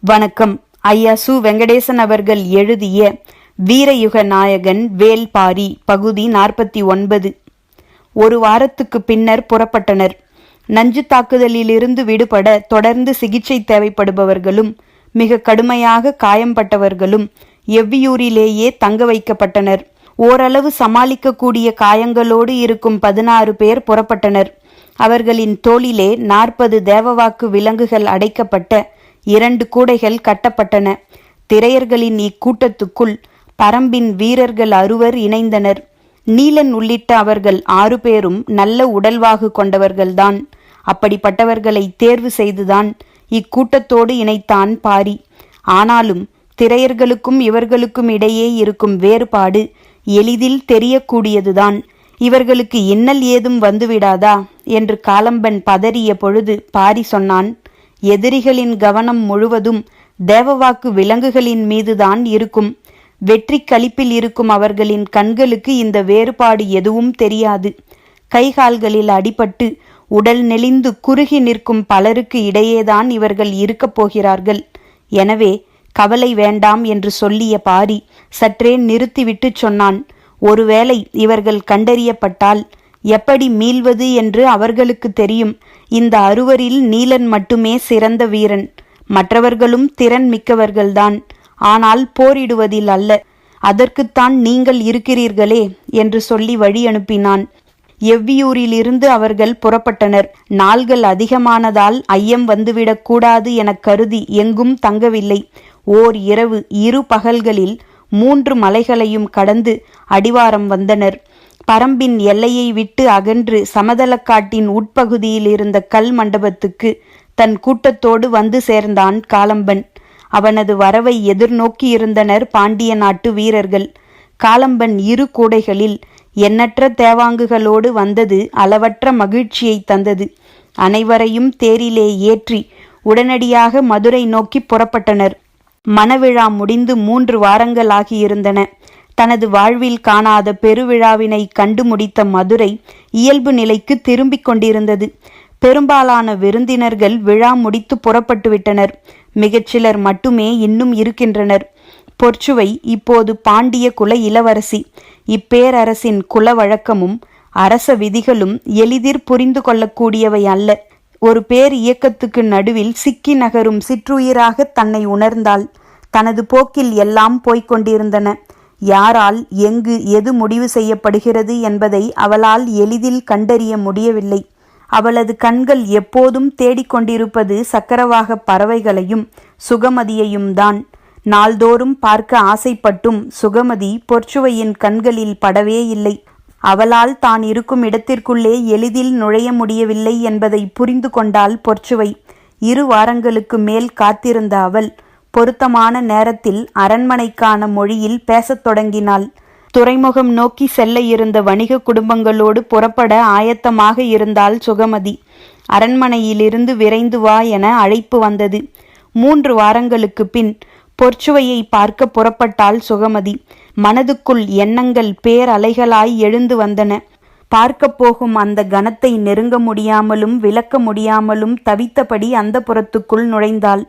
வணக்கம். ஐயா சு. வெங்கடேசன் அவர்கள் எழுதிய வீரயுக நாயகன் வேல்பாரி பகுதி 49. ஒரு வாரத்துக்கு பின்னர் புறப்பட்டனர். நஞ்சு தாக்குதலிலிருந்து விடுபட தொடர்ந்து சிகிச்சை தேவைப்படுபவர்களும் மிக கடுமையாக காயம்பட்டவர்களும் எவ்வியூரிலேயே தங்க வைக்கப்பட்டனர். ஓரளவு சமாளிக்கக்கூடிய காயங்களோடு இருக்கும் 16 பேர் புறப்பட்டனர். அவர்களின் தோளிலே 40 தேவவாக்கு விலங்குகள் அடைக்கப்பட்ட 2 கூடைகள் கட்டப்பட்டன. திரையர்களின் இக்கூட்டத்துக்குள் பரம்பின் வீரர்கள் 60 இணைந்தனர். நீலன் உள்ளிட்ட அவர்கள் 6 பேரும் நல்ல உடல்வாகு கொண்டவர்கள்தான். அப்படிப்பட்டவர்களை தேர்வு செய்துதான் இக்கூட்டத்தோடு இணைத்தான் பாரி. ஆனாலும் திரையர்களுக்கும் இவர்களுக்கும் இடையே இருக்கும் வேறுபாடு எளிதில் தெரியக்கூடியதுதான். இவர்களுக்கு இன்னல் ஏதும் வந்துவிடாதா என்று காலம்பன் பதறிய பொழுது பாரி சொன்னான், எதிரிகளின் கவனம் முழுவதும் தேவவாக்கு விலங்குகளின் மீதுதான் இருக்கும். வெற்றி களிப்பில் இருக்கும் அவர்களின் கண்களுக்கு இந்த வேறுபாடு எதுவும் தெரியாது. கைகால்களில் அடிபட்டு உடல் நெளிந்து குறுகி நிற்கும் பலருக்கு இடையேதான் இவர்கள் இருக்கப் போகிறார்கள். எனவே கவலை வேண்டாம் என்று சொல்லிய பாரி சற்றே நிறுத்திவிட்டு சொன்னான், ஒருவேளை இவர்கள் கண்டறியப்பட்டால் எப்படி மீள்வது என்று அவர்களுக்கு தெரியும். இந்த 60 நீலன் மட்டுமே சிறந்த வீரன். மற்றவர்களும் திறன் மிக்கவர்கள்தான். ஆனால் போரிடுவதில் அல்ல. அதற்குத்தான் நீங்கள் இருக்கிறீர்களே என்று சொல்லி வழி அனுப்பினான். எவ்வியூரிலிருந்து அவர்கள் புறப்பட்டனர். நாள்கள் அதிகமானதால் ஐயம் வந்துவிடக் கூடாது எனக் கருதி எங்கும் தங்கவில்லை. ஓர் இரவு 2 பகல்களில் 3 மலைகளையும் கடந்து அடிவாரம் வந்தனர். பரம்பின் எல்லையை விட்டு அகன்று சமதளக்காட்டின் உட்பகுதியில் இருந்த கல் மண்டபத்துக்கு தன் கூட்டத்தோடு வந்து சேர்ந்தான் காலம்பன். அவனது வரவை எதிர்நோக்கியிருந்தனர் பாண்டிய நாட்டு வீரர்கள். காலம்பன் 2 கூடைகளில் எண்ணற்ற தேவாங்குகளோடு வந்தது அளவற்ற மகிழ்ச்சியை தந்தது. அனைவரையும் தேரிலே ஏற்றி உடனடியாக மதுரை நோக்கி புறப்பட்டனர். மணவிழா முடிந்து 3 வாரங்கள் ஆகியிருந்தன. தனது வாழ்வில் காணாத பெருவிழாவினை கண்டு முடித்த மதுரை இயல்பு நிலைக்கு திரும்பிக் கொண்டிருந்தது. பெரும்பாலான விருந்தினர்கள் விழா முடித்து புறப்பட்டுவிட்டனர். மிகச்சிலர் மட்டுமே இன்னும் இருக்கின்றனர். பொற்சுவை இப்போது பாண்டிய குல இளவரசி. இப்பேரரசின் குல வழக்கமும் அரச விதிகளும் எளிதிற் புரிந்து கொள்ளக்கூடியவை அல்ல. ஒரு பேர் இயக்கத்துக்கு நடுவில் சிக்கி நகரும் சிற்றுயிராக தன்னை உணர்ந்தாள். தனது போக்கில் எல்லாம் போய்கொண்டிருந்தன. யாரால் எங்கு எது முடிவு செய்யப்படுகிறது என்பதை அவளால் எளிதில் கண்டறிய முடியவில்லை. அவளது கண்கள் எப்போதும் தேடிக்கொண்டிருப்பது சக்கரவாக பறவைகளையும் சுகமதியையும் தான். நாள்தோறும் பார்க்க ஆசைப்பட்டும் சுகமதி பொற்சுவையின் கண்களில் படவே இல்லை. அவளால் தான் இருக்கும் இடத்திற்குள்ளே எளிதில் நுழைய முடியவில்லை என்பதை புரிந்து கொண்டாள் பொற்சுவை. 2 வாரங்களுக்கு மேல் காத்திருந்த அவள் பொருத்தமான நேரத்தில் அரண்மனைக்கான மொழியில் பேசத் தொடங்கினாள். துறைமுகம் நோக்கி செல்ல இருந்த வணிக குடும்பங்களோடு புறப்பட ஆயத்தமாக இருந்தாள் சுகமதி. அரண்மனையிலிருந்து விரைந்து வா என அழைப்பு வந்தது. 3 வாரங்களுக்கு பின் பொற்சுவையை பார்க்க புறப்பட்டாள் சுகமதி. மனதுக்குள் எண்ணங்கள் பேரலைகளாய் எழுந்து வந்தன. பார்க்க போகும் அந்த கணத்தை நெருங்க முடியாமலும் விலக்க முடியாமலும் தவித்தபடி அந்த புறத்துக்குள் நுழைந்தாள்.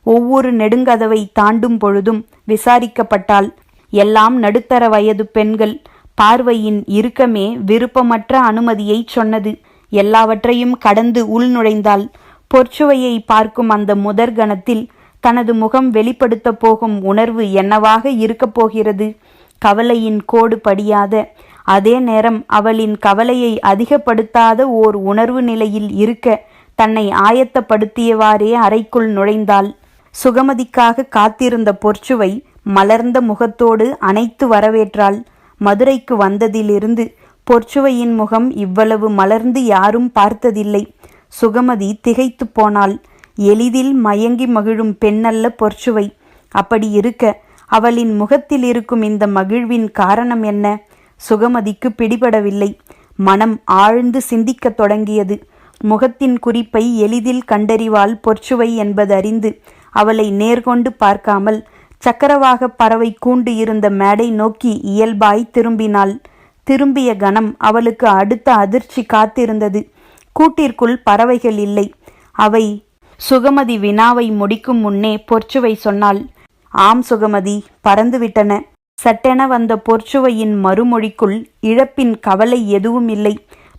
ஒவ்வொரு நெடுங்கதவை தாண்டும் பொழுதும் விசாரிக்கப்பட்டாள். எல்லாம் நடுத்தர வயது பெண்கள். பார்வையின் இறுக்கமே விருப்பமற்ற அனுமதியை சொன்னது. எல்லாவற்றையும் கடந்து உள் நுழைந்தாள். பொற்சுவையை பார்க்கும் அந்த முதற் கணத்தில் தனது முகம் வெளிப்படுத்த போகும் உணர்வு என்னவாக இருக்கப் போகிறது? கவலையின் கோடு படியாத, அதே நேரம் அவளின் கவலையை அதிகப்படுத்தாத ஓர் உணர்வு நிலையில் இருக்க தன்னை ஆயத்தப்படுத்தியவாறே அறைக்குள் நுழைந்தாள். சுகமதிக்காக காத்திருந்த பொற்சுவை மலர்ந்த முகத்தோடு அனைத்து வரவேற்றாள். மதுரைக்கு வந்ததிலிருந்து பொற்சுவையின் முகம் இவ்வளவு மலர்ந்து யாரும் பார்த்ததில்லை. சுகமதி திகைத்து போனாள். எளிதில் மயங்கி மகிழும் பெண்ணல்ல பொற்சுவை. அப்படி இருக்க அவளின் முகத்தில் இருக்கும் இந்த மகிழ்வின் காரணம் என்ன? சுகமதிக்கு பிடிபடவில்லை. மனம் ஆழ்ந்து சிந்திக்கத் தொடங்கியது. முகத்தின் குறிப்பை எளிதில் கண்டறிவாள் பொற்சுவை என்பதறிந்து அவளை நேர்கொண்டு பார்க்காமல் சக்கரவாக பறவை கூண்டு இருந்த மேடை நோக்கி இயல்பாய் திரும்பினாள். திரும்பிய கணம் அவளுக்கு அடுத்த அதிர்ச்சி காத்திருந்தது. கூட்டிற்குள் பறவைகள் இல்லை. அவை சுகமதி வினாவை முடிக்கும் முன்னே பொற்சுவை சொன்னாள். ஆம் சுகமதி, பறந்துவிட்டன. சட்டென வந்த பொற்சுவையின் மறுமொழிக்குள் இழப்பின் கவலை எதுவும் இல்லை.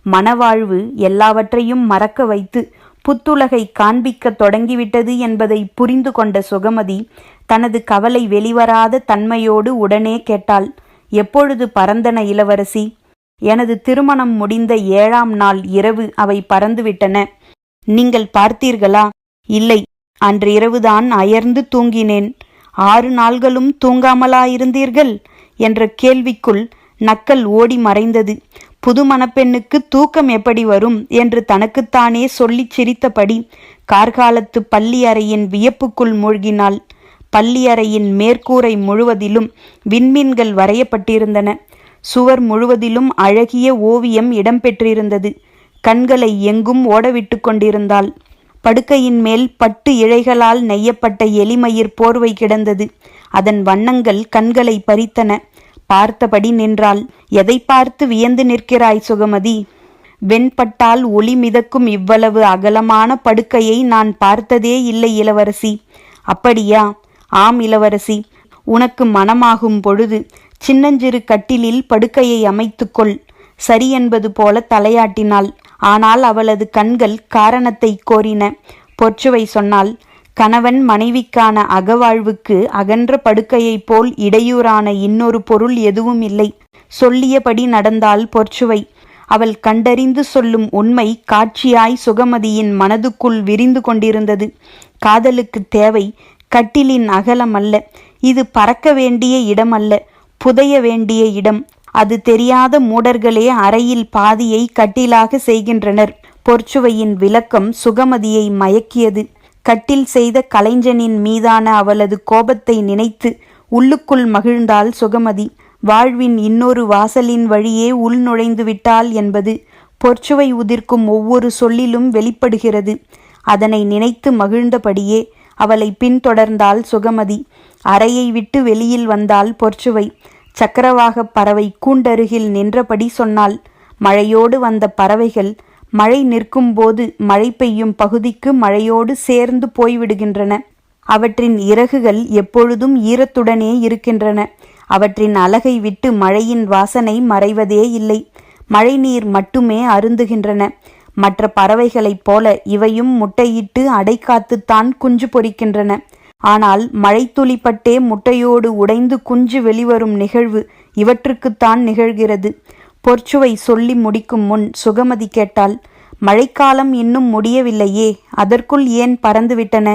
மனவாழ்வு எல்லாவற்றையும் மறக்க வைத்து புத்துலகை காண்பிக்க தொடங்கிவிட்டது என்பதை புரிந்து கொண்ட சுகமதி தனது கவலை வெளிவராத தன்மையோடு உடனே கேட்டாள். எப்பொழுது பறந்தன இளவரசி? எனது திருமணம் முடிந்த 7ஆம் நாள் இரவு அவை பறந்துவிட்டன. நீங்கள் பார்த்தீர்களா? இல்லை, அன்று இரவுதான் அயர்ந்து தூங்கினேன். 6 நாள்களும் தூங்காமலாயிருந்தீர்கள் என்ற கேள்விக்குள் நக்கல் ஓடி மறைந்தது. புது மணப்பெண்ணுக்கு தூக்கம் எப்படி வரும் என்று தனக்குத்தானே சொல்லிச் சிரித்தபடி கார்காலத்து பள்ளி அறையின் வியப்புக்குள் மூழ்கினாள். பள்ளி அறையின் மேற்கூரை முழுவதிலும் விண்மீன்கள் வரையப்பட்டிருந்தன. சுவர் முழுவதிலும் அழகிய ஓவியம் இடம்பெற்றிருந்தது. கண்களை எங்கும் ஓடவிட்டு கொண்டிருந்தாள். படுக்கையின் மேல் பட்டு இழைகளால் நெய்யப்பட்ட எலிமயிர் போர்வை கிடந்தது. அதன் வண்ணங்கள் கண்களை பறித்தன. பார்த்தபடி நின்றாள். எதை பார்த்து வியந்து நிற்கிறாய் சுகமதி? வெண்பட்டால் ஒளி மிதக்கும் இவ்வளவு அகலமான படுக்கையை நான் பார்த்ததே இல்லை இளவரசி. அப்படியா? ஆம் இளவரசி. உனக்கு மனமாகும் பொழுது சின்னஞ்சிறு கட்டிலில் படுக்கையை அமைத்துக்கொள். சரி என்பது போல தலையாட்டினாள். ஆனால் அவளது கண்கள் காரணத்தை கோரின. பொற்சுவை சொன்னாள். கணவன் மனைவிக்கான அகவாழ்வுக்கு அகன்ற படுக்கையைப் போல் இடையூறான இன்னொரு பொருள் எதுவும் இல்லை. சொல்லியபடி நடந்தாள் பொற்சுவை. அவள் கண்டறிந்து சொல்லும் உண்மை காட்சியாய் சுகமதியின் மனதுக்குள் விரிந்து கொண்டிருந்தது. காதலுக்கு தேவை கட்டிலின் அகலம் அல்ல. இது பறக்க வேண்டிய இடம் அல்ல, புதைய வேண்டிய இடம். அது தெரியாத மூடர்களே அறையில் பாதியை கட்டிலாக செய்கின்றனர். பொற்சுவையின் விளக்கம் சுகமதியை மயக்கியது. கட்டில் செய்த கலைஞனின் மீதான அவளது கோபத்தை நினைத்து உள்ளுக்குள் மகிழ்ந்தாள் சுகமதி. வாழ்வின் இன்னொரு வாசலின் வழியே உள் நுழைந்து விட்டாள் என்பது பொற்சுவை உதிர்க்கும் ஒவ்வொரு சொல்லிலும் வெளிப்படுகிறது. அதனை நினைத்து மகிழ்ந்தபடியே அவளை பின்தொடர்ந்தாள் சுகமதி. அறையை விட்டு வெளியில் வந்தாள் பொற்சுவை. சக்கரவாக பறவை கூண்டருகில் நின்றபடி சொன்னாள். மழையோடு வந்த பறவைகள் மழை நிற்கும் போது மழை பெய்யும் பகுதிக்கு மழையோடு சேர்ந்து போய்விடுகின்றன. அவற்றின் இறகுகள் எப்பொழுதும் ஈரத்துடனே இருக்கின்றன. அவற்றின் அலகை விட்டு மழையின் வாசனை மறைவதே இல்லை. மழை நீர் மட்டுமே அருந்துகின்றன. மற்ற பறவைகளைப் போல இவையும் முட்டையிட்டு அடை காத்துத்தான் குஞ்சு பொரிக்கின்றன. ஆனால் மழை துளிப்பட்டே முட்டையோடு உடைந்து குஞ்சு வெளிவரும் நிகழ்வு இவற்றுக்குத்தான் நிகழ்கிறது. பொற்சுவை சொல்லி முடிக்கும் முன் சுகமதி கேட்டாள். மழைக்காலம் இன்னும் முடியவில்லையே, அதற்குள் ஏன் பறந்துவிட்டன?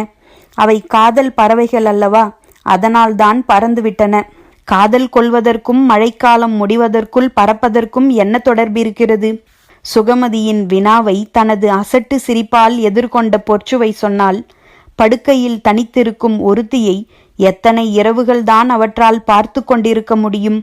அவை காதல் பறவைகள் அல்லவா? அதனால்தான் பறந்துவிட்டன. காதல் கொள்வதற்கும் மழைக்காலம் முடிவதற்குள் பறப்பதற்கும் என்ன தொடர்பிருக்கிறது? சுகமதியின் வினாவை தனது அசட்டு சிரிப்பால் எதிர்கொண்ட பொற்சுவை சொன்னால். படுக்கையில் தனித்திருக்கும் ஒருத்தியை எத்தனை இரவுகள்தான் அவற்றால் பார்த்து கொண்டிருக்க முடியும்?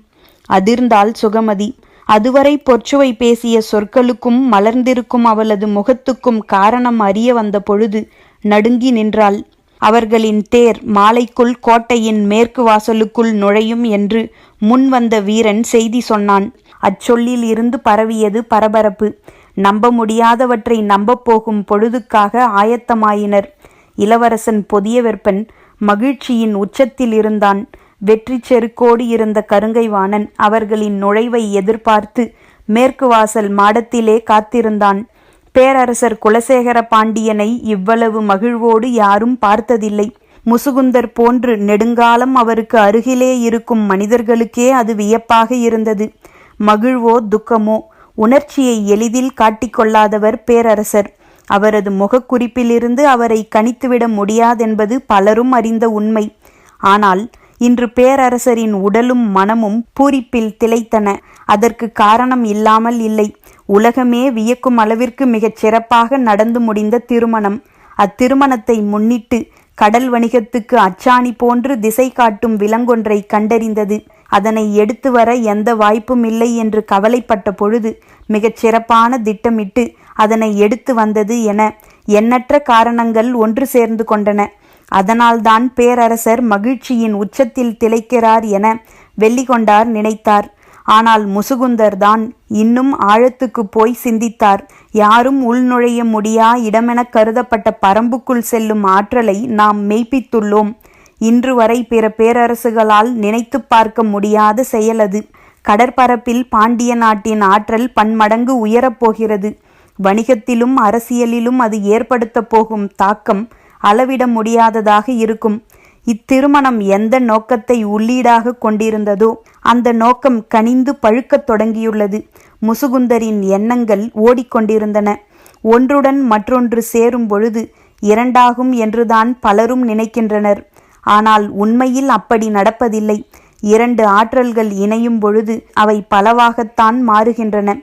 அதிர்ந்தாள் சுகமதி. அதுவரை பொற்சுவை பேசிய சொற்களுக்கும் மலர்ந்திருக்கும் அவளது முகத்துக்கும் காரணம் அறிய வந்த பொழுது நடுங்கி நின்றாள். அவர்களின் தேர் மாலைக்குள் கோட்டையின் மேற்கு வாசலுக்குள் நுழையும் என்று முன் வந்த வீரன் செய்தி சொன்னான். அச்சொல்லில் இருந்து பரவியது பரபரப்பு. நம்ப முடியாதவற்றை நம்பப் போகும் பொழுதுக்காக ஆயத்தமாயினர். இளவரசன் பொதியவெற்பன் மகிழ்ச்சியின் உச்சத்தில் இருந்தான். வெற்றி செருக்கோடு இருந்த கருங்கை வாணன் அவர்களின் நுழைவை எதிர்பார்த்து மேற்கு வாசல் மாடத்திலே காத்திருந்தான். பேரரசர் குலசேகர பாண்டியனை இவ்வளவு மகிழ்வோடு யாரும் பார்த்ததில்லை. முசுகுந்தர் போன்று நெடுங்காலம் அவருக்கு அருகிலே இருக்கும் மனிதர்களுக்கே அது வியப்பாக இருந்தது. மகிழ்வோ துக்கமோ உணர்ச்சியை எளிதில் காட்டிக்கொள்ளாதவர் பேரரசர். அவரது முகக்குறிப்பிலிருந்து அவரை கணித்துவிட முடியாதென்பது பலரும் அறிந்த உண்மை. ஆனால் இன்று பேரரசரின் உடலும் மனமும் பூரிப்பில் திளைத்தன. அதற்கு காரணம் இல்லாமல் இல்லை. உலகமே வியக்கும் அளவிற்கு மிகச் சிறப்பாக நடந்து முடிந்த திருமணம். அத்திருமணத்தை முன்னிட்டு கடல் வணிகத்துக்கு அச்சாணி போன்று திசை காட்டும் விலங்கொன்றை கண்டறிந்தது. அதனை எடுத்து வர எந்த வாய்ப்பும் இல்லை என்று கவலைப்பட்ட பொழுது மிகச் சிறப்பான திட்டமிட்டு அதனை எடுத்து வந்தது என எண்ணற்ற காரணங்கள் ஒன்று சேர்ந்து கொண்டன. அதனால்தான் பேரரசர் மகிழ்ச்சியின் உச்சத்தில் திளைக்கிறார் என வெள்ளிகொண்டார் நினைத்தார். ஆனால் முசுகுந்தர் தான் இன்னும் ஆழத்துக்கு போய் சிந்தித்தார். யாரும் உள்நுழைய முடியா இடமெனக் கருதப்பட்ட பரம்புக்குள் செல்லும் ஆற்றலை நாம் மெய்ப்பித்துள்ளோம். இன்று வரை பிற பேரரசுகளால் நினைத்து பார்க்க முடியாத செயல் அது. கடற்பரப்பில் பாண்டிய நாட்டின் ஆற்றல் பன்மடங்கு உயரப்போகிறது. வணிகத்திலும் அரசியலிலும் அது ஏற்படுத்த போகும் தாக்கம் அளவிட முடியாததாக இருக்கும். இத்திருமணம் எந்த நோக்கத்தை உள்ளீடாக கொண்டிருந்ததோ அந்த நோக்கம் கனிந்து பழுக்கத் தொடங்கியுள்ளது. முசுகுந்தரின் எண்ணங்கள் ஓடிக்கொண்டிருந்தன. ஒன்றுடன் மற்றொன்று சேரும் பொழுது இரண்டாகும் என்றுதான் பலரும் நினைக்கின்றனர். ஆனால் உண்மையில் அப்படி நடப்பதில்லை. இரண்டு ஆற்றல்கள் இணையும் பொழுது அவை பலவாகத்தான் மாறுகின்றன.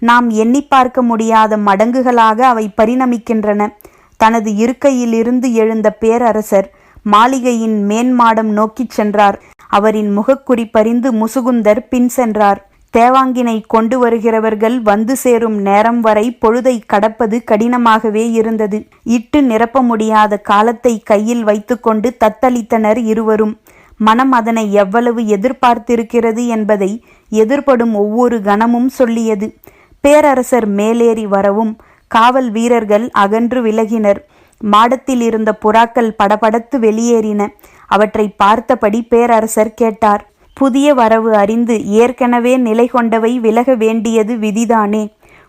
நாம் எண்ணி பார்க்க முடியாத மடங்குகளாக அவை பரிணமிக்கின்றன. தனது இருக்கையிலிருந்து எழுந்த பேரரசர் மாளிகையின் மேன்மாடம் நோக்கிச் சென்றார். அவரின் முகக்குறி பறிந்து முசுகுந்தர் பின் சென்றார். தேவாங்கினை கொண்டு வருகிறவர்கள் வந்து சேரும் நேரம் வரை பொழுதை கடப்பது கடினமாகவே இருந்தது. இட்டு நிரப்ப முடியாத காலத்தை கையில் வைத்துக்கொண்டு தத்தளித்தனர் இருவரும். மனம் அதனை எவ்வளவு எதிர்பார்த்திருக்கிறது என்பதை எதிர்படும் ஒவ்வொரு கணமும் சொல்லியது. பேரரசர் மேலேறி வரவும் காவல் வீரர்கள் அகன்று விலகினர். மாடத்தில் இருந்த புறாக்கள் படபடத்து வெளியேறின. அவற்றை பார்த்தபடி பேரரசர் கேட்டார். புதிய வரவு அறிந்து ஏற்கனவே நிலை கொண்டவை விலக வேண்டியது விதிதானே?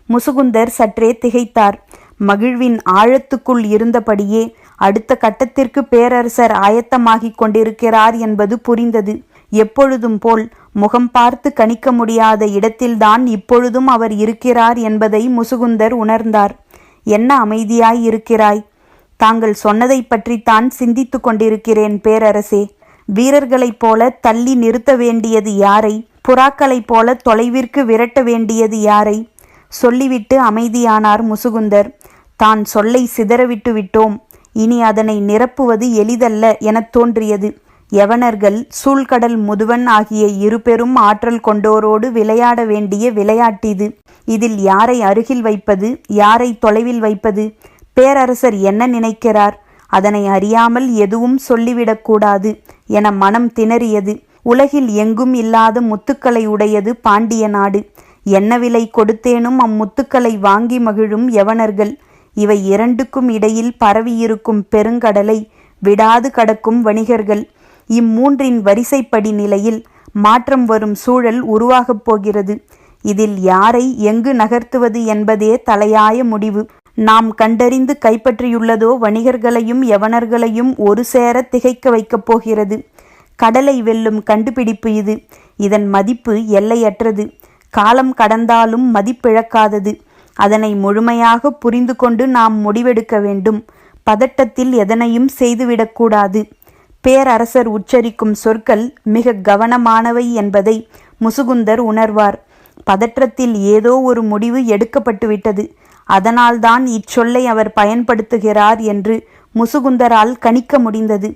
முசுகுந்தர் சற்றே திகைத்தார். மகிழ்வின் ஆழத்துக்குள் இருந்தபடியே அடுத்த கட்டத்திற்கு பேரரசர் ஆயத்தமாகிக் கொண்டிருக்கிறார் என்பது புரிந்தது. எப்பொழுதும் போல் முகம் பார்த்து கணிக்க முடியாத இடத்தில்தான் இப்பொழுதும் அவர் இருக்கிறார் என்பதை முசுகுந்தர் உணர்ந்தார். என்ன அமைதியாய் இருக்கிறாய்? தாங்கள் சொன்னதை பற்றித்தான் சிந்தித்து கொண்டிருக்கிறேன் பேரரசே. வீரர்களைப் போல தள்ளி நிறுத்த வேண்டியது யாரை? புறாக்களைப் போல தொலைவிற்கு விரட்ட வேண்டியது யாரை? சொல்லிவிட்டு அமைதியானார் முசுகுந்தர். தான் சொல்லை சிதறவிட்டு விட்டோம். இனி அதனை நிரப்புவது எளிதல்ல எனத் தோன்றியது. யவனர்கள், சூழ்கடல் முதுவன் ஆகிய இரு பெரும் ஆற்றல் கொண்டோரோடு விளையாட வேண்டிய விளையாட்டிது. இதில் யாரை அருகில் வைப்பது, யாரை தொலைவில் வைப்பது? பேரரசர் என்ன நினைக்கிறார்? அதனை அறியாமல் எதுவும் சொல்லிவிடக்கூடாது என மனம் திணறியது. உலகில் எங்கும் இல்லாத முத்துக்களை உடையது பாண்டிய நாடு. என்ன விலை கொடுத்தேனும் அம்முத்துக்களை வாங்கி மகிழும் யவனர்கள். இவை இரண்டுக்கும் இடையில் பரவியிருக்கும் பெருங்கடலை விடாது கடக்கும் வணிகர்கள். இம்மூன்றின் வரிசைப்படி நிலையில் மாற்றம் வரும் சூழல் உருவாகப் போகிறது. இதில் யாரை எங்கு நகர்த்துவது என்பதே தலையாய முடிவு. நாம் கண்டறிந்து கைப்பற்றியுள்ளதோ வணிகர்களையும் யவனர்களையும் ஒரு சேர திகைக்க வைக்கப் போகிறது. கடலை வெல்லும் கண்டுபிடிப்பு இது. இதன் மதிப்பு எல்லையற்றது. காலம் கடந்தாலும் மதிப்பிழக்காதது. அதனை முழுமையாக புரிந்து கொண்டு நாம் முடிவெடுக்க வேண்டும். பதட்டத்தில் எதனையும் செய்துவிடக்கூடாது. பேரரசர் உச்சரிக்கும் சொற்கள் மிக கவனமானவை என்பதை முசுகுந்தர் உணர்வார். பதற்றத்தில் ஏதோ ஒரு முடிவு எடுக்கப்பட்டுவிட்டது. அதனால்தான் இச்சொல்லை அவர் பயன்படுத்துகிறார் என்று முசுகுந்தரால் கணிக்க முடிந்தது.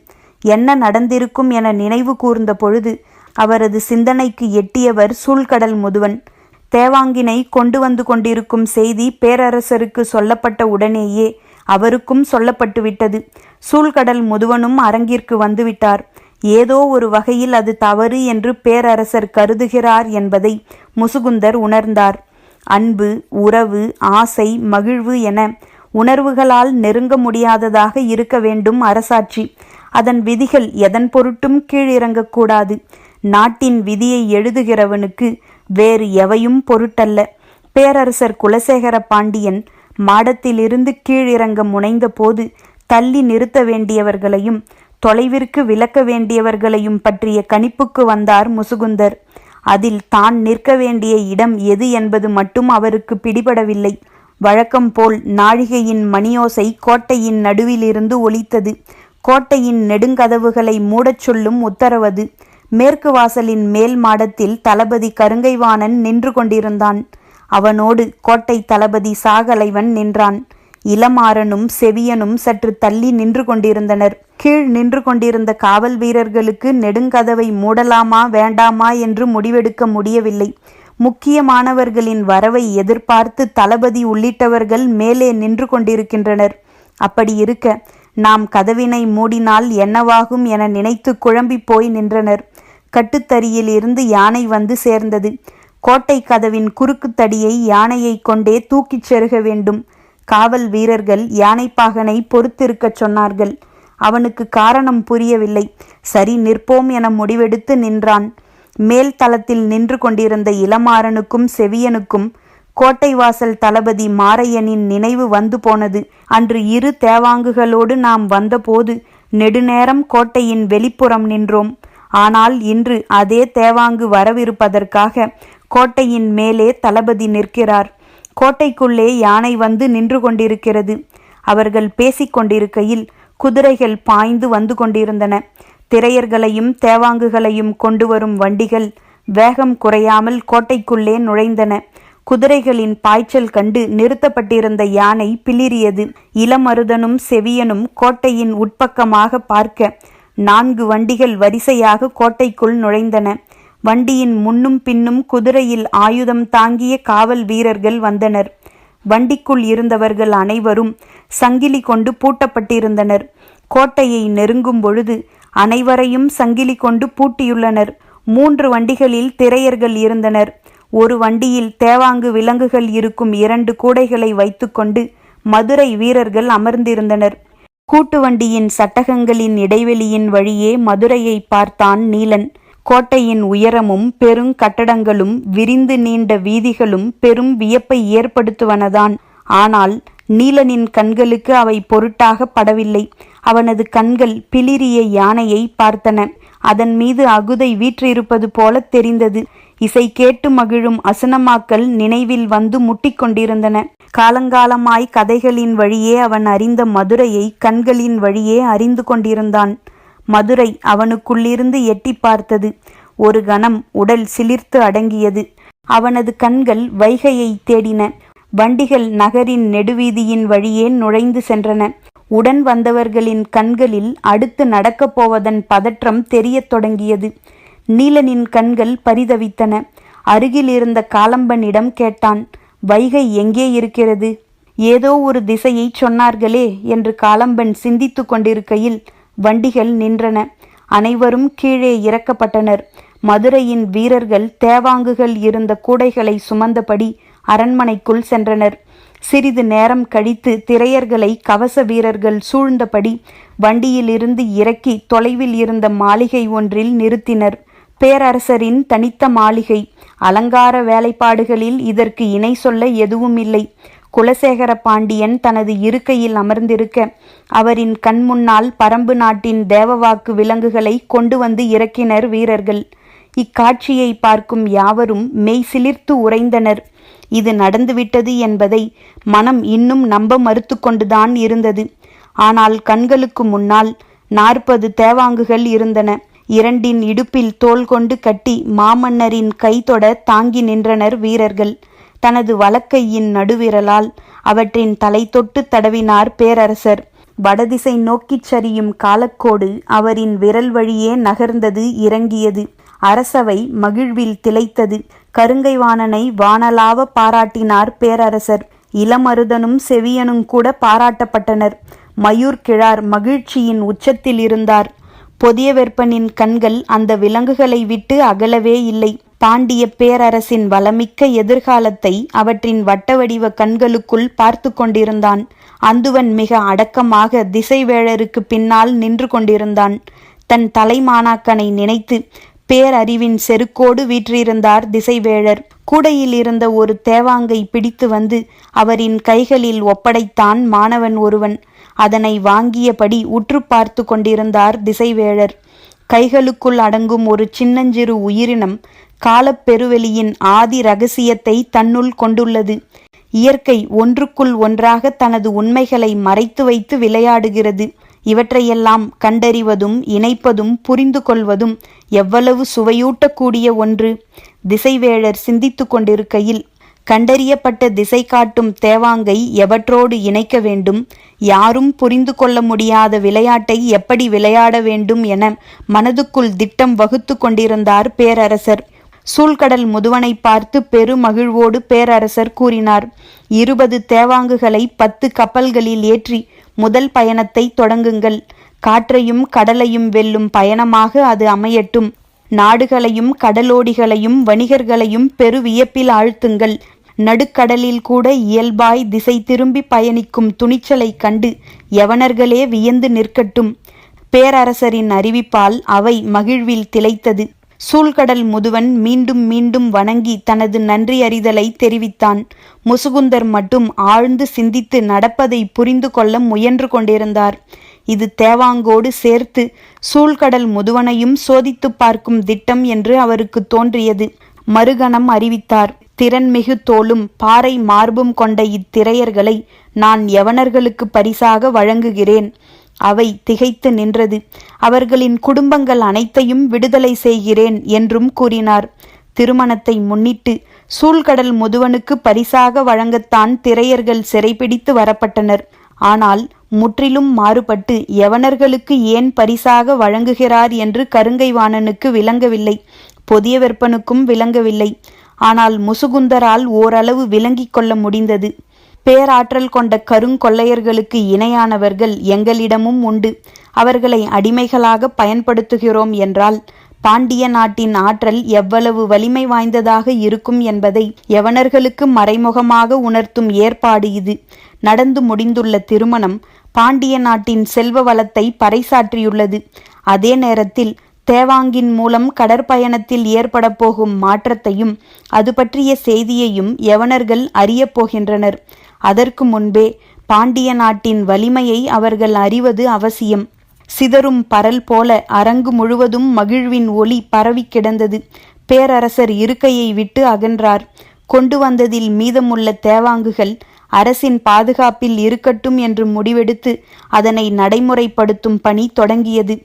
என்ன நடந்திருக்கும் என நினைவு கூர்ந்த பொழுது அவரது சிந்தனைக்கு எட்டியவர் சூழ்கடல் முதுவன். தேவாங்கினை கொண்டு வந்து கொண்டிருக்கும் செய்தி பேரரசருக்கு சொல்லப்பட்ட உடனேயே அவருக்கும் சொல்லப்பட்டுவிட்டது. சூழ்கடல் முதுவனும் அரங்கிற்கு வந்துவிட்டார். ஏதோ ஒரு வகையில் அது தவறு என்று பேரரசர் கருதுகிறார் என்பதை முசுகுந்தர் உணர்ந்தார். அன்பு, உறவு, ஆசை, மகிழ்வு என உணர்வுகளால் நெருங்க முடியாததாக இருக்க வேண்டும் அரசாட்சி. அதன் விதிகள் எதன் பொருட்டும் கீழிறங்கக்கூடாது. நாட்டின் விதியை எழுதுகிறவனுக்கு வேறு எவையும் பொருட்டல்ல. பேரரசர் குலசேகர பாண்டியன் மாடத்திலிருந்து கீழிறங்க முனைந்த போது தள்ளி நிறுத்த வேண்டியவர்களையும் தொலைவிற்கு விலக்க வேண்டியவர்களையும் பற்றிய கணிப்புக்கு வந்தார் முசுகுந்தர். அதில் தான் நிற்க வேண்டிய இடம் எது என்பது மட்டும் அவருக்கு பிடிபடவில்லை. வழக்கம் போல் நாழிகையின் மணியோசை கோட்டையின் நடுவிலிருந்து ஒலித்தது. கோட்டையின் நெடுங்கதவுகளை மூடச் சொல்லும் உத்தரவது. மேற்கு வாசலின் மேல் மாடத்தில் தளபதி கருங்கைவாணன் நின்று கொண்டிருந்தான். அவனோடு கோட்டை தளபதி சாகலைவன் நின்றான். இளமாறனும் செவியனும் சற்று தள்ளி நின்று கொண்டிருந்தனர். கீழ் நின்று கொண்டிருந்த காவல் வீரர்களுக்கு நெடுங்கதவை மூடலாமா வேண்டாமா என்று முடிவெடுக்க முடியவில்லை. முக்கியமானவர்களின் வரவை எதிர்பார்த்து தளபதி உள்ளிட்டவர்கள் மேலே நின்று கொண்டிருக்கின்றனர். அப்படி இருக்க நாம் கதவினை மூடினால் என்னவாகும் என நினைத்து குழம்பி போய் நின்றனர். கட்டுத்தறியில் இருந்து யானை வந்து சேர்ந்தது. கோட்டை கதவின் குறுக்கு தடியை யானையை கொண்டே தூக்கிச் செருக வேண்டும். காவல் வீரர்கள் யானைப்பாகனை பொறுத்திருக்கச் சொன்னார்கள். அவனுக்கு காரணம் புரியவில்லை. சரி, நிற்போம் என முடிவெடுத்து நின்றான். மேல் தளத்தில் நின்று கொண்டிருந்த இளமாறனுக்கும் செவியனுக்கும் கோட்டை வாசல் தளபதி மாரையனின் நினைவு வந்து போனது. அன்று 2 தேவாங்குகளோடு நாம் வந்தபோது நெடுநேரம் கோட்டையின் வெளிப்புறம் நின்றோம். ஆனால் இன்று அதே தேவாங்கு வரவிருப்பதற்காக கோட்டையின் மேலே தளபதி நிற்கிறார். கோட்டைக்குள்ளே யானை வந்து நின்று கொண்டிருக்கிறது. அவர்கள் பேசிக்கொண்டிருக்கையில் குதிரைகள் பாய்ந்து வந்து கொண்டிருந்தன. திரையர்களையும் தேவாங்குகளையும் கொண்டு வரும் வண்டிகள் வேகம் குறையாமல் கோட்டைக்குள்ளே நுழைந்தன. குதிரைகளின் பாய்ச்சல் கண்டு நிறுத்தப்பட்டிருந்த யானை பிளிரியது. இளமருதனும் செவியனும் கோட்டையின் உட்பக்கமாக பார்க்க 4 வண்டிகள் வரிசையாக கோட்டைக்குள் நுழைந்தன. வண்டியின் முன்னும் பின்னும் குதிரையில் ஆயுதம் தாங்கிய காவல் வீரர்கள் வந்தனர். வண்டிக்குள் இருந்தவர்கள் அனைவரும் சங்கிலி கொண்டு பூட்டப்பட்டிருந்தனர். கோட்டையை நெருங்கும் பொழுது அனைவரையும் சங்கிலி கொண்டு பூட்டியுள்ளனர். 3 வண்டிகளில் திரையர்கள் இருந்தனர். ஒரு வண்டியில் தேவாங்கு விலங்குகள் இருக்கும் 2 கூடைகளை வைத்துக்கொண்டு மதுரை வீரர்கள் அமர்ந்திருந்தனர். கூட்டு வண்டியின் சட்டகங்களின் இடைவெளியின் வழியே மதுரையை பார்த்தான் நீலன். கோட்டையின் உயரமும் பெருங்கட்டடங்களும் விரிந்து நீண்ட வீதிகளும் பெரும் வியப்பை ஏற்படுத்துவனதான். ஆனால் நீலனின் கண்களுக்கு அவை பொருட்டாக படவில்லை. அவனது கண்கள் பிளிரிய யானையை பார்த்தன. அதன் மீது அகுதை வீற்றிருப்பது போல தெரிந்தது. இசை கேட்டு மகிழும் அசுனமாக்கள் நினைவில் வந்து முட்டிக்கொண்டிருந்தன. காலங்காலமாய் கதைகளின் வழியே அவன் அறிந்த மதுரையை கண்களின் வழியே அறிந்து கொண்டிருந்தான். மதுரை அவனுக்குள்ளிருந்து எட்டி பார்த்தது. ஒரு கணம் உடல் சிலிர்த்து அடங்கியது. அவனது கண்கள் வைகையை தேடின. வண்டிகள் நகரின் நெடுவீதியின் வழியே நுழைந்து சென்றன. உடன் வந்தவர்களின் கண்களில் அடுத்து நடக்கப் போவதன் பதற்றம் தெரியத் தொடங்கியது. நீலனின் கண்கள் பரிதவித்தன. அருகில் இருந்த காலம்பனிடம் கேட்டான், வைகை எங்கே இருக்கிறது? ஏதோ ஒரு திசையை சொன்னார்களே என்று காலம்பன் சிந்தித்து கொண்டிருக்கையில் வண்டிகள் நின்றன. அனைவரும் கீழே இறக்கப்பட்டனர். மதுரையின் வீரர்கள் தேவாங்குகள் இருந்த கூடைகளை சுமந்தபடி அரண்மனைக்குள் சென்றனர். சிறிது நேரம் கழித்து திரையர்களை கவச வீரர்கள் சூழ்ந்தபடி வண்டியிலிருந்து இறக்கி தொலைவில் இருந்த மாளிகை ஒன்றில் நிறுத்தினர். பேரரசரின் தனித்த மாளிகை. அலங்கார வேலைப்பாடுகளில் இதற்கு இணை சொல்ல எதுவும் இல்லை. குலசேகர பாண்டியன் தனது இருக்கையில் அமர்ந்திருக்க அவரின் கண்முன்னால் பரம்பு நாட்டின் தேவவாக்கு விலங்குகளை கொண்டு வந்து இறக்கினர் வீரர்கள். இக்காட்சியை பார்க்கும் யாவரும் மெய் சிலிர்த்து உறைந்தனர். இது நடந்துவிட்டது என்பதை மனம் இன்னும் நம்ப மறுத்து கொண்டுதான் இருந்தது. ஆனால் கண்களுக்கு முன்னால் 40 தேவாங்குகள் இருந்தன. 2 இடுப்பில் தோள் கொண்டு கட்டி மாமன்னரின் கைதொட தாங்கி நின்றனர் வீரர்கள். தனது வலக்கையின் நடுவிரலால் அவற்றின் தலை தொட்டு தடவினார் பேரரசர். வடதிசை நோக்கிச் சரியும் காலக்கோடு அவரின் விரல் வழியே நகர்ந்தது, இறங்கியது. அரசவை மகிழ்வில் திளைத்தது. கருங்கைவாணனை வானலாவ பாராட்டினார் பேரரசர். இளமருதனும் செவியனும் கூட பாராட்டப்பட்டனர். மயூர் கிழார் மகிழ்ச்சியின் உச்சத்தில் இருந்தார். பொதியவெற்பனின் கண்கள் அந்த விலங்குகளை விட்டு அகலவே இல்லை. பாண்டிய பேரரசின் வளமிக்க எதிர்காலத்தை அவற்றின் வட்டவடிவ கண்களுக்குள் பார்த்து கொண்டிருந்தான். அந்துவன் மிக அடக்கமாக திசைவேழருக்கு பின்னால் நின்று கொண்டிருந்தான். தன் தலைமானாக்கனை நினைத்து பேரறிவின் செருக்கோடு வீற்றிருந்தார் திசைவேழர். கூடையில் இருந்த ஒரு தேவாங்கை பிடித்து வந்து அவரின் கைகளில் ஒப்படைத்தான் மாணவன் ஒருவன். அதனை வாங்கியபடி உற்று பார்த்து கொண்டிருந்தார் திசைவேழர். கைகளுக்குள் அடங்கும் ஒரு சின்னஞ்சிறு உயிரினம் காலப்பெருவெளியின் ஆதி இரகசியத்தை தன்னுள் கொண்டுள்ளது. இயற்கை ஒன்றுக்குள் ஒன்றாக தனது உண்மைகளை மறைத்து வைத்து விளையாடுகிறது. இவற்றையெல்லாம் கண்டறிவதும் இணைப்பதும் புரிந்து கொள்வதும் எவ்வளவு சுவையூட்டக்கூடிய ஒன்று. திசைவேழர் சிந்தித்து கொண்டிருக்கையில் கண்டறியப்பட்ட திசை காட்டும் தேவாங்கை எவற்றோடு இணைக்க வேண்டும், யாரும் புரிந்து கொள்ள முடியாத விளையாட்டை எப்படி விளையாட வேண்டும் என மனதுக்குள் திட்டம் வகுத்து கொண்டிருந்தார் பேரரசர். சூழ்கடல் முதுவனை பார்த்து பெருமகிழ்வோடு பேரரசர் கூறினார், 20 தேவாங்குகளை 10 கப்பல்களில் ஏற்றி முதல் பயணத்தை தொடங்குங்கள். காற்றையும் கடலையும் வெல்லும் பயணமாக அது அமையட்டும். நாடுகளையும் கடலோடிகளையும் வணிகர்களையும் பெரு வியப்பில் ஆழ்த்துங்கள். நடுக்கடலில் கூட இயல்பாய் திசை திரும்பி பயணிக்கும் துணிச்சலை கண்டு யவனர்களே வியந்து நிற்கட்டும். பேரரசரின் அறிவிப்பால் அவை மகிழ்வில் திளைத்தது. சூழ்கடல் முதுவன் மீண்டும் மீண்டும் வணங்கி தனது நன்றி அறிதலை தெரிவித்தான். முசுகுந்தர் மட்டும் ஆழ்ந்து சிந்தித்து நடப்பதை புரிந்து கொள்ள முயன்று கொண்டிருந்தார். இது தேவாங்கோடு சேர்த்து சூழ்கடல் முதுவனையும் சோதித்து பார்க்கும் திட்டம் என்று அவருக்கு தோன்றியது. மறுகணம் அறிவித்தார். திறன்மிகு தோளும் பாறை மார்பும் கொண்ட இத்திரையர்களை நான் யவனர்களுக்கு பரிசாக வழங்குகிறேன். அவை திகைத்து நின்றது. அவர்களின் குடும்பங்கள் அனைத்தையும் விடுதலை செய்கிறேன் என்றும் கூறினார். திருமணத்தை முன்னிட்டு சூழ்கடல் முதுவனுக்கு பரிசாக வழங்கத்தான் திரையர்கள் சிறைபிடித்து வரப்பட்டனர். ஆனால் முற்றிலும் மாறுபட்டு யவனர்களுக்கு ஏன் பரிசாக வழங்குகிறார் என்று கருங்கைவாணனுக்கு விளங்கவில்லை. பொதிய வெப்பனுக்கும் விளங்கவில்லை. ஆனால் முசுகுந்தரால் ஓரளவு விளங்கிக் கொள்ள முடிந்தது. பேராற்றல் கொண்ட கருங்கொள்ளையர்களுக்கு இணையானவர்கள் எங்களிடமும் உண்டு. அவர்களை அடிமைகளாக பயன்படுத்துகிறோம் என்றால் பாண்டிய நாட்டின் ஆற்றல் எவ்வளவு வலிமை வாய்ந்ததாக இருக்கும் என்பதை யவனர்களுக்கு மறைமுகமாக உணர்த்தும் ஏற்பாடு இது. நடந்து முடிந்துள்ள திருமணம் பாண்டிய நாட்டின் செல்வ வளத்தை பறைசாற்றியுள்ளது. அதே நேரத்தில் தேவாங்கின் மூலம் கடற்பயணத்தில் ஏற்பட போகும் மாற்றத்தையும் அது பற்றிய செய்தியையும் யவனர்கள் அறியப் போகின்றனர். அதற்கு முன்பே பாண்டிய நாட்டின் வலிமையை அவர்கள் அறிவது அவசியம். சிதறும் பரல் போல அரங்கு முழுவதும் மகிழ்வின் ஒளி பரவி கிடந்தது. பேரரசர் இருக்கையை விட்டு அகன்றார். கொண்டு வந்ததில் மீதமுள்ள தேவாங்குகள் அரசின் பாதுகாப்பில் இருக்கட்டும் என்று முடிவெடுத்து அதனை நடைமுறைப்படுத்தும் பணி தொடங்கியது.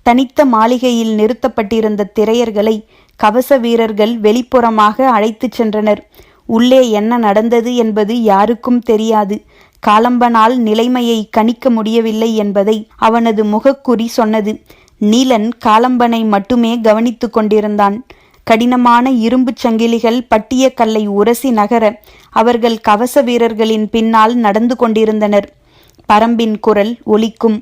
தனித்த மாளிகையில் நிறுத்தப்பட்டிருந்த திரையர்களை கவச வீரர்கள் வெளிப்புறமாக அழைத்துச் சென்றனர். உள்ளே என்ன நடந்தது என்பது யாருக்கும் தெரியாது. காலம்பனால் நிலைமையை கணிக்க முடியவில்லை என்பதை அவனது முகக்குறி சொன்னது. நீலன் காலம்பனை மட்டுமே கவனித்து கொண்டிருந்தான். கடினமான இரும்புச் சங்கிலிகள் பட்டிய கல்லை உரசி நகர அவர்கள் கவச வீரர்களின் பின்னால் நடந்து கொண்டிருந்தனர். பரம்பின் குரல் ஒலிக்கும்.